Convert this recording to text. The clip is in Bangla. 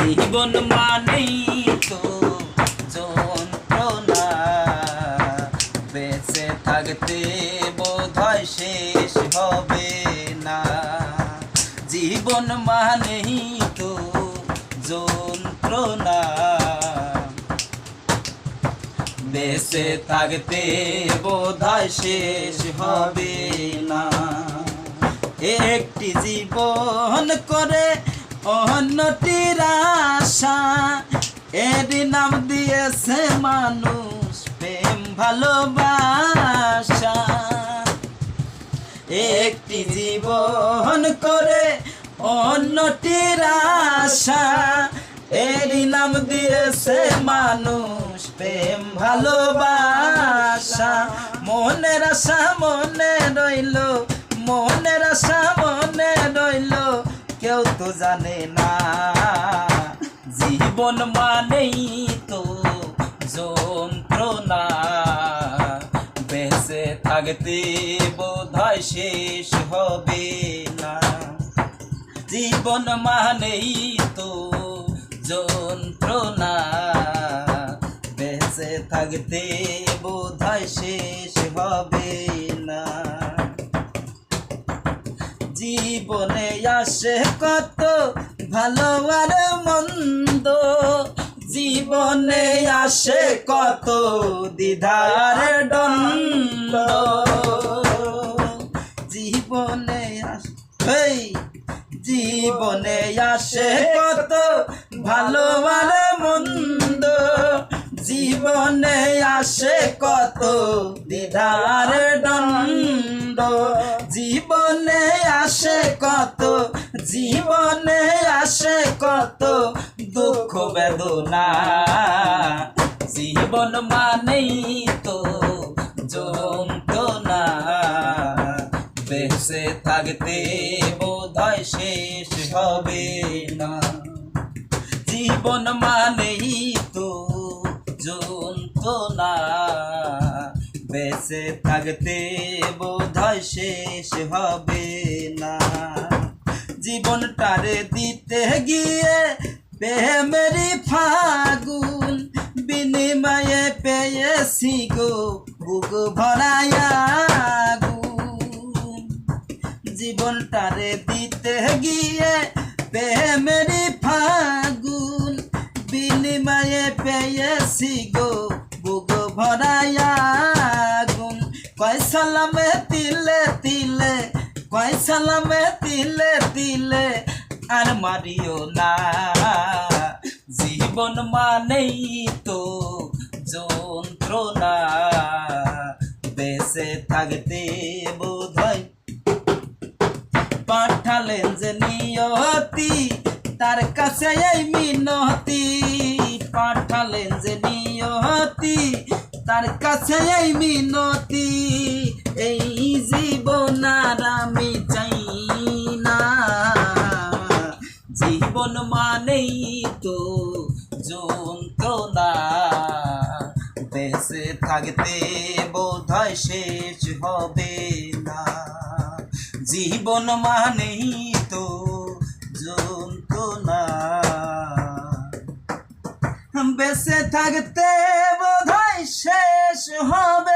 জীবন মানেই তো যন্ত্রণা, বেঁচে থাকতে বোধহয় শেষ হবে না। জীবন মানেই তো যন্ত্রণা, বেঁচে থাকতে বোধহয় শেষ হবে না। একটি জীবন করে অন্যটির আশা, এর নাম দিয়েছে মানুষ প্রেম ভালোবাসা। একটি জীবন করে অন্যটির আশা, এর নাম দিয়েছে মানুষ প্রেম ভালোবাসা। মনের আশা মনে রইল, মনের আশা মনে রইল, কেউ তো জানে না। জীবন মানেই তো যন্ত্রণা, বেঁচে থাকতে বোধহয় শেষ হবে না। জীবন মানেই তো যন্ত্রণা, বেঁচে থাকতে বোধহয় শেষ হবে না। জীবনে আসে কত ভালো আর মন্দ, জীবনে আসে কত দ্বিধার দ্বন্দ্ব। জীবনে জীবনে আসে কত ভালো আর মন্দ, জীবনে আসে কত দ্বিধার দ্বন্দ্ব। জীবনে আসে কত, জীবনে আসে কত দুঃখ বেদনা। জীবন মানেই তো যন্ত্রণা, বেঁচে থাকতে বোধহয় শেষ হবে না। জীবন মানেই তো যন্ত্রণা, বেঁচে থাকতে বোধহয় শেষ হবে না। জীবনটারে দিতে গিয়ে প্রেমেরই ফাগুন, বিনিময়ে পেয়েছি গো বুক ভরায়া আগুন। জীবনটারে দিতে গিয়ে প্রেমেরই ফাগুন, বিনিময়ে পেয়েছি গো বুক ভরায়া আগুন। কয় সালামে তিলে তিলে, কয় সালামে তিলে তিলে আর মারিও না। জীবন মানেই তো যন্ত্রণা, বেঁচে থাকতে বোধহয় পাঠালেন যে নিয়তি, তার কাছে এই মিনতি। পাঠালেন যে নিয়তি, তার কাছে এই মিনতি। এই জীবন আর আমি চাই না। জীবন মানেই তো যন্ত্রণা, বেঁচে থাকতে বোধহয় শেষ হবে না। জীবন মানেই তো যন্ত্রণা, বেঁচে থাকতে বোধহয় শেষ হবে।